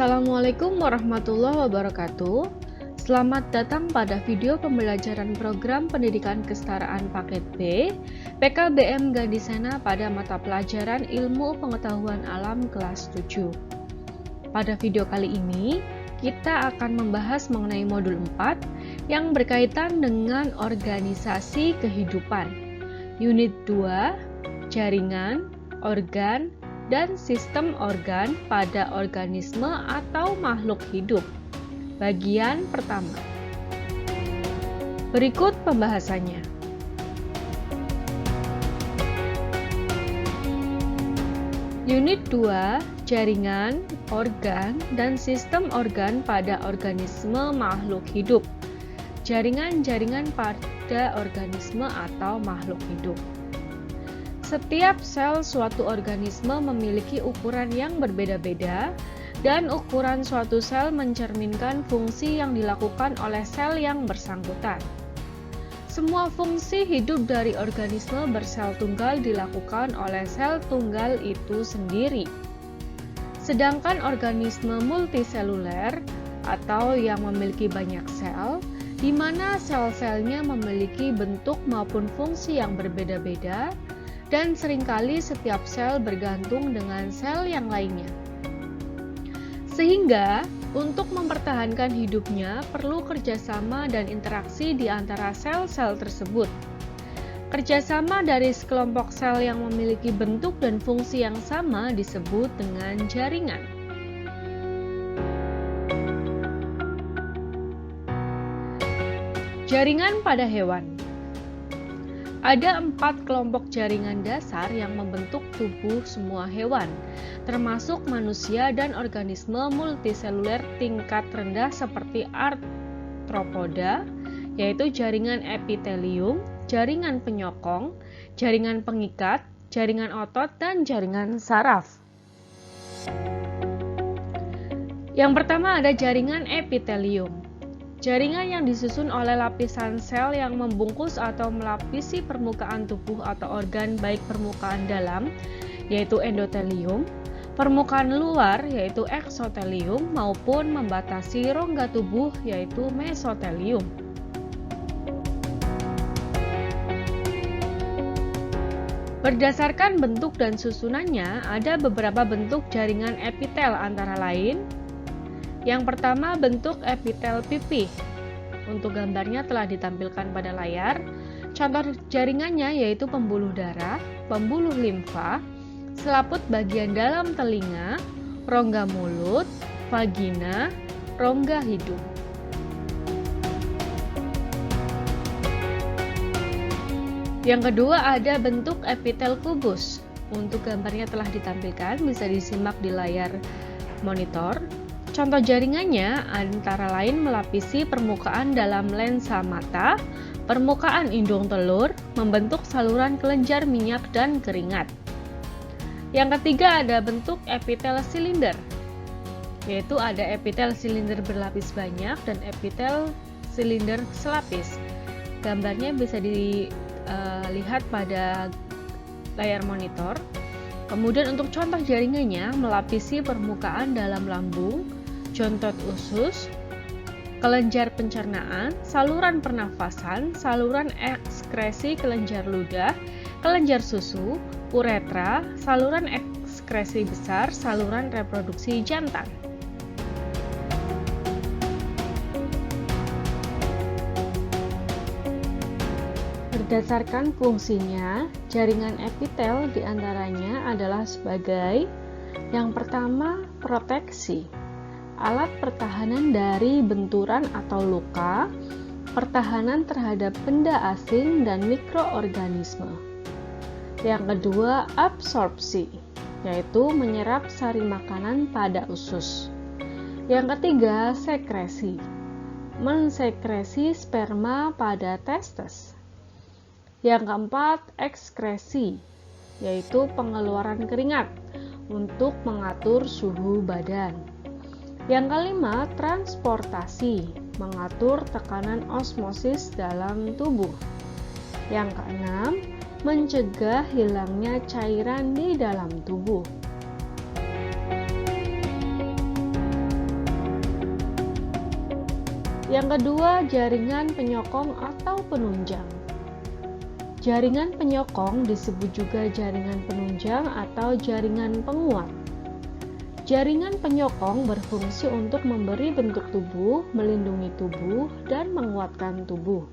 Assalamualaikum warahmatullahi wabarakatuh. Selamat datang pada video pembelajaran program pendidikan kesetaraan paket B PKBM Gandisena pada mata pelajaran Ilmu Pengetahuan Alam kelas 7. Pada video kali ini, kita akan membahas mengenai modul 4 yang berkaitan dengan organisasi kehidupan. Unit 2, jaringan, organ, dan sistem organ pada organisme atau makhluk hidup. Bagian pertama. Berikut pembahasannya. Unit 2, jaringan, organ, dan sistem organ pada organisme makhluk hidup. Jaringan-jaringan pada organisme atau makhluk hidup. Setiap sel suatu organisme memiliki ukuran yang berbeda-beda, dan ukuran suatu sel mencerminkan fungsi yang dilakukan oleh sel yang bersangkutan. Semua fungsi hidup dari organisme bersel tunggal dilakukan oleh sel tunggal itu sendiri. Sedangkan organisme multiseluler atau yang memiliki banyak sel, di mana sel-selnya memiliki bentuk maupun fungsi yang berbeda-beda, dan seringkali setiap sel bergantung dengan sel yang lainnya. Sehingga, untuk mempertahankan hidupnya perlu kerjasama dan interaksi di antara sel-sel tersebut. Kerjasama dari sekelompok sel yang memiliki bentuk dan fungsi yang sama disebut dengan jaringan. Jaringan pada hewan. Ada 4 kelompok jaringan dasar yang membentuk tubuh semua hewan, termasuk manusia dan organisme multiseluler tingkat rendah seperti arthropoda, yaitu jaringan epitelium, jaringan penyokong, jaringan pengikat, jaringan otot, dan jaringan saraf. Yang pertama ada jaringan epitelium. Jaringan yang disusun oleh lapisan sel yang membungkus atau melapisi permukaan tubuh atau organ baik permukaan dalam, yaitu endotelium, permukaan luar, yaitu eksotelium, maupun membatasi rongga tubuh, yaitu mesotelium. Berdasarkan bentuk dan susunannya, ada beberapa bentuk jaringan epitel antara lain. Yang pertama, bentuk epitel pipih. Untuk gambarnya telah ditampilkan pada layar. Contoh jaringannya yaitu pembuluh darah, pembuluh limfa, selaput bagian dalam telinga, rongga mulut, vagina, rongga hidung. Yang kedua ada bentuk epitel kubus. Untuk gambarnya telah ditampilkan, bisa disimak di layar monitor. Contoh jaringannya antara lain melapisi permukaan dalam lensa mata, permukaan indung telur, membentuk saluran kelenjar minyak dan keringat. Yang ketiga ada bentuk epitel silinder, yaitu ada epitel silinder berlapis banyak dan epitel silinder selapis. Gambarnya bisa dilihat pada layar monitor. Kemudian untuk contoh jaringannya melapisi permukaan dalam lambung, jontot usus, kelenjar pencernaan, saluran pernafasan, saluran ekskresi kelenjar ludah, kelenjar susu, uretra, saluran ekskresi besar, saluran reproduksi jantan. Berdasarkan fungsinya, jaringan epitel diantaranya adalah sebagai yang pertama, proteksi. Alat pertahanan dari benturan atau luka, pertahanan terhadap benda asing dan mikroorganisme. Yang kedua, absorpsi, yaitu menyerap sari makanan pada usus. Yang ketiga, sekresi, mensekresi sperma pada testes. Yang keempat, ekskresi, yaitu pengeluaran keringat untuk mengatur suhu badan. Yang kelima, transportasi, mengatur tekanan osmosis dalam tubuh. Yang keenam, mencegah hilangnya cairan di dalam tubuh. Yang kedua, jaringan penyokong atau penunjang. Jaringan penyokong disebut juga jaringan penunjang atau jaringan penguat. Jaringan penyokong berfungsi untuk memberi bentuk tubuh, melindungi tubuh, dan menguatkan tubuh.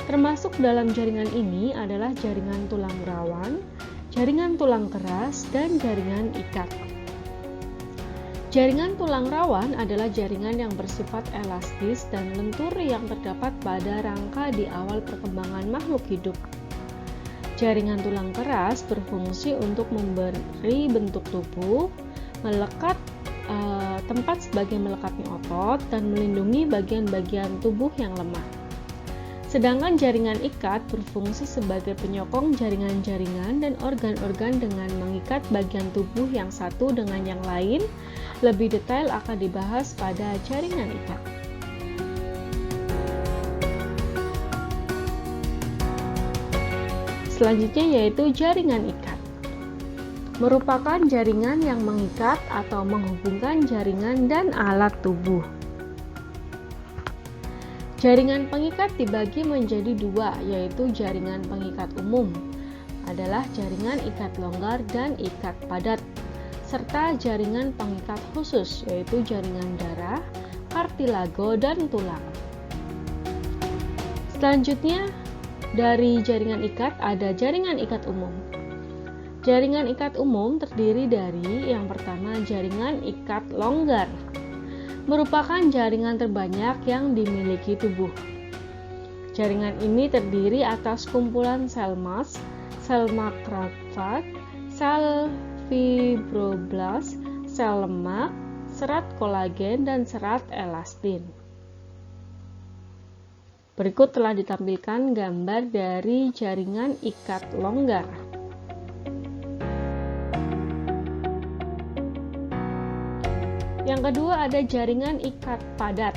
Termasuk dalam jaringan ini adalah jaringan tulang rawan, jaringan tulang keras, dan jaringan ikat. Jaringan tulang rawan adalah jaringan yang bersifat elastis dan lentur yang terdapat pada rangka di awal perkembangan makhluk hidup. Jaringan tulang keras berfungsi untuk memberi bentuk tubuh, melekat tempat sebagai melekatnya otot, dan melindungi bagian-bagian tubuh yang lemah. Sedangkan jaringan ikat berfungsi sebagai penyokong jaringan-jaringan dan organ-organ dengan mengikat bagian tubuh yang satu dengan yang lain. Lebih detail akan dibahas pada jaringan ikat. Selanjutnya yaitu jaringan ikat. Merupakan jaringan yang mengikat atau menghubungkan jaringan dan alat tubuh. Jaringan pengikat dibagi menjadi dua, yaitu jaringan pengikat umum adalah jaringan ikat longgar dan ikat padat, serta jaringan pengikat khusus, yaitu jaringan darah, kartilago, dan tulang. Selanjutnya, dari jaringan ikat ada jaringan ikat umum. Jaringan ikat umum terdiri dari yang pertama jaringan ikat longgar, merupakan jaringan terbanyak yang dimiliki tubuh. Jaringan ini terdiri atas kumpulan sel mas, sel makrofag, sel fibroblast, sel lemak, serat kolagen, dan serat elastin. Berikut telah ditampilkan gambar dari jaringan ikat longgar. Yang kedua ada jaringan ikat padat.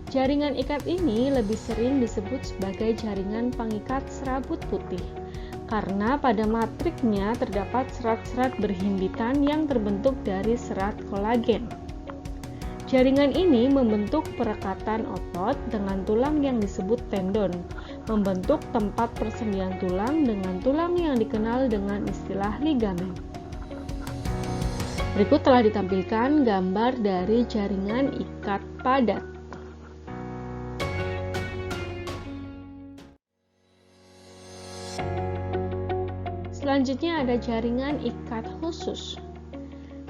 Jaringan ikat ini lebih sering disebut sebagai jaringan pengikat serabut putih karena pada matriksnya terdapat serat-serat berhimpitan yang terbentuk dari serat kolagen. Jaringan ini membentuk perekatan otot dengan tulang yang disebut tendon, membentuk tempat persendian tulang dengan tulang yang dikenal dengan istilah ligamen. Berikut telah ditampilkan gambar dari jaringan ikat padat. Selanjutnya ada jaringan ikat khusus.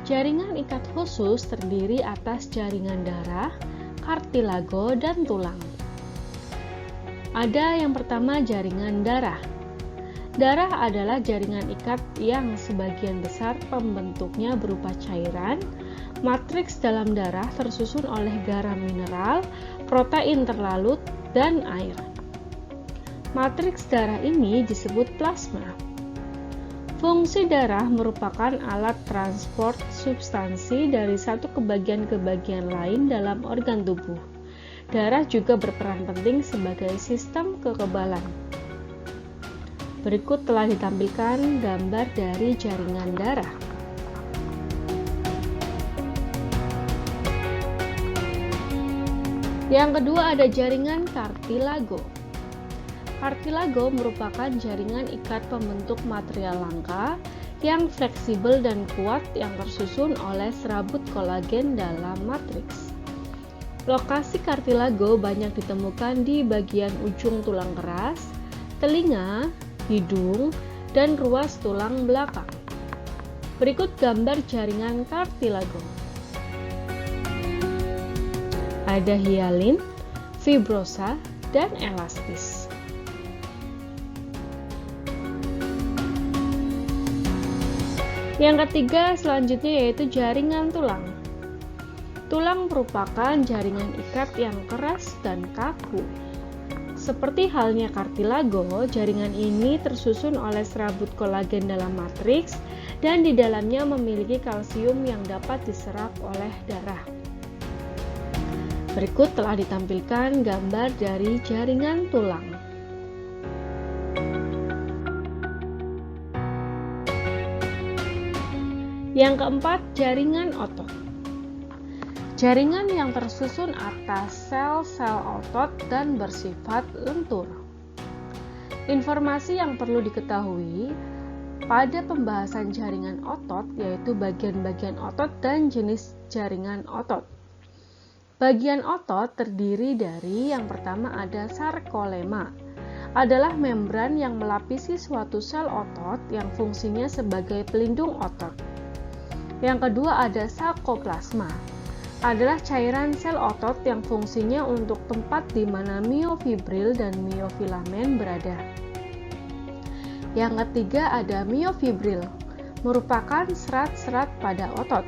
Jaringan ikat khusus terdiri atas jaringan darah, kartilago, dan tulang. Ada yang pertama jaringan darah. Darah adalah jaringan ikat yang sebagian besar pembentuknya berupa cairan. Matriks dalam darah tersusun oleh garam mineral, protein terlalut, dan air. Matriks darah ini disebut plasma. Fungsi darah merupakan alat transport substansi dari satu kebagian ke bagian lain dalam organ tubuh. Darah juga berperan penting sebagai sistem kekebalan. Berikut telah ditampilkan gambar dari jaringan darah. Yang kedua ada jaringan kartilago. Kartilago merupakan jaringan ikat pembentuk material langka yang fleksibel dan kuat yang tersusun oleh serabut kolagen dalam matriks. Lokasi kartilago banyak ditemukan di bagian ujung tulang keras, telinga, hidung, dan ruas tulang belakang. Berikut gambar jaringan kartilago. Ada hialin, fibrosa, dan elastis. Yang ketiga selanjutnya yaitu jaringan tulang. Tulang merupakan jaringan ikat yang keras dan kaku. Seperti halnya kartilago, jaringan ini tersusun oleh serabut kolagen dalam matriks dan di dalamnya memiliki kalsium yang dapat diserap oleh darah. Berikut telah ditampilkan gambar dari jaringan tulang. Yang keempat, jaringan otot. Jaringan yang tersusun atas sel-sel otot dan bersifat lentur. Informasi yang perlu diketahui pada pembahasan jaringan otot yaitu bagian-bagian otot dan jenis jaringan otot. Bagian otot terdiri dari yang pertama ada sarkolema, adalah membran yang melapisi suatu sel otot yang fungsinya sebagai pelindung otot. Yang kedua ada sarkoplasma, adalah cairan sel otot yang fungsinya untuk tempat di mana miofibril dan miofilamen berada. Yang ketiga ada miofibril, merupakan serat-serat pada otot.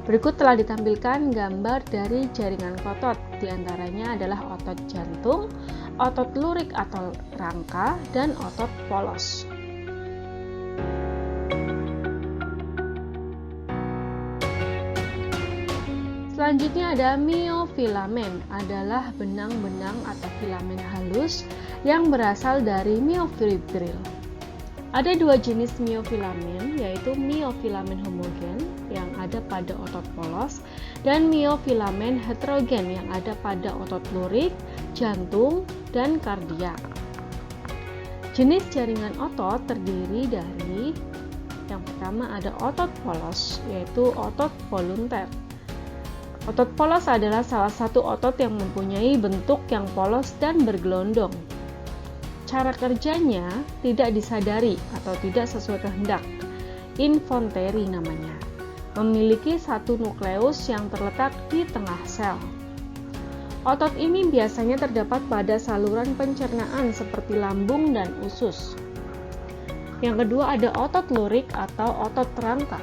Berikut telah ditampilkan gambar dari jaringan otot, diantaranya adalah otot jantung, otot lurik atau rangka, dan otot polos. Selanjutnya ada miofilamen, adalah benang-benang atau filamen halus yang berasal dari miofibril. Ada dua jenis miofilamen, yaitu miofilamen homogen yang ada pada otot polos dan miofilamen heterogen yang ada pada otot lurik, jantung, dan kardiak. Jenis jaringan otot terdiri dari yang pertama ada otot polos, yaitu otot volunteer. Otot polos adalah salah satu otot yang mempunyai bentuk yang polos dan bergelondong. Cara kerjanya tidak disadari atau tidak sesuai kehendak, involuntary namanya. Memiliki satu nukleus yang terletak di tengah sel. Otot ini biasanya terdapat pada saluran pencernaan seperti lambung dan usus. Yang kedua ada otot lurik atau otot rangka.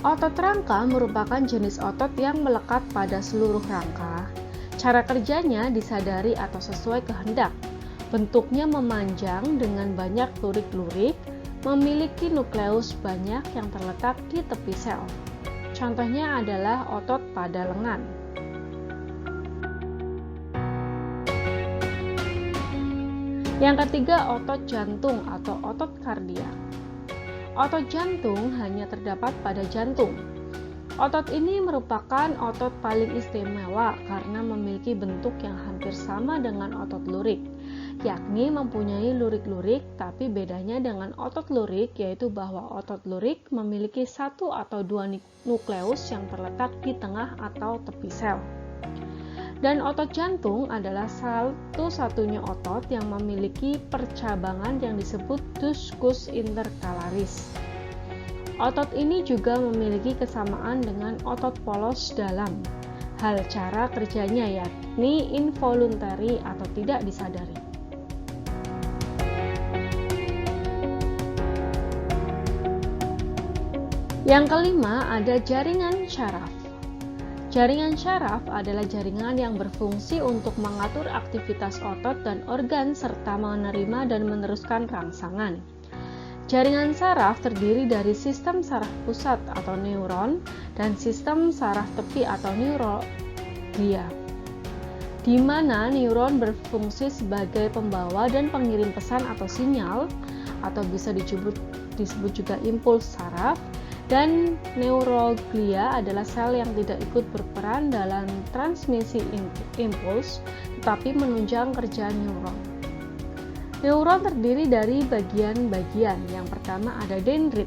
Otot rangka merupakan jenis otot yang melekat pada seluruh rangka. Cara kerjanya disadari atau sesuai kehendak. Bentuknya memanjang dengan banyak lurik-lurik, memiliki nukleus banyak yang terletak di tepi sel. Contohnya adalah otot pada lengan. Yang ketiga, otot jantung atau otot kardiak. Otot jantung hanya terdapat pada jantung. Otot ini merupakan otot paling istimewa karena memiliki bentuk yang hampir sama dengan otot lurik, yakni mempunyai lurik-lurik, tapi bedanya dengan otot lurik yaitu bahwa otot lurik memiliki satu atau dua nukleus yang terletak di tengah atau tepi sel. Dan otot jantung adalah satu-satunya otot yang memiliki percabangan yang disebut diskus intercalaris. Otot ini juga memiliki kesamaan dengan otot polos dalam hal cara kerjanya, yakni involuntary atau tidak disadari. Yang kelima ada jaringan syaraf. Jaringan syaraf adalah jaringan yang berfungsi untuk mengatur aktivitas otot dan organ serta menerima dan meneruskan rangsangan. Jaringan saraf terdiri dari sistem saraf pusat atau neuron dan sistem saraf tepi atau neuroglia, di mana neuron berfungsi sebagai pembawa dan pengirim pesan atau sinyal, atau bisa disebut juga impuls saraf, dan neuroglia adalah sel yang tidak ikut berperan dalam transmisi impuls, tetapi menunjang kerja neuron. Neuron terdiri dari bagian-bagian. Yang pertama ada dendrit,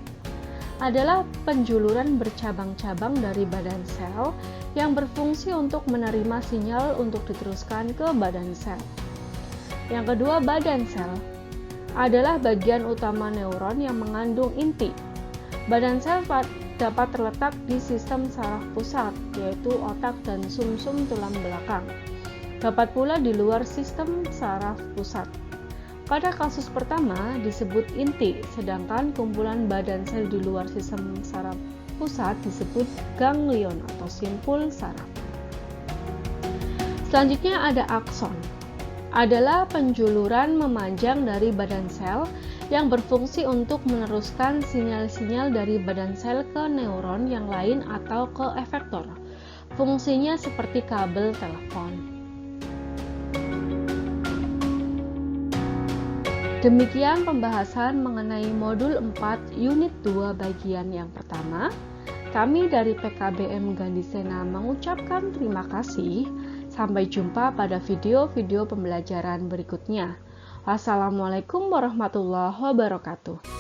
adalah penjuluran bercabang-cabang dari badan sel yang berfungsi untuk menerima sinyal untuk diteruskan ke badan sel. Yang kedua badan sel, adalah bagian utama neuron yang mengandung inti. Badan sel dapat terletak di sistem saraf pusat, yaitu otak dan sumsum tulang belakang. Dapat pula di luar sistem saraf pusat. Pada kasus pertama disebut inti, sedangkan kumpulan badan sel di luar sistem saraf pusat disebut ganglion atau simpul saraf. Selanjutnya ada akson, adalah penjuluran memanjang dari badan sel yang berfungsi untuk meneruskan sinyal-sinyal dari badan sel ke neuron yang lain atau ke efektor. Fungsinya seperti kabel telepon. Demikian pembahasan mengenai modul 4 unit 2 bagian yang pertama. Kami dari PKBM Gandhisena mengucapkan terima kasih. Sampai jumpa pada video-video pembelajaran berikutnya. Wassalamualaikum warahmatullahi wabarakatuh.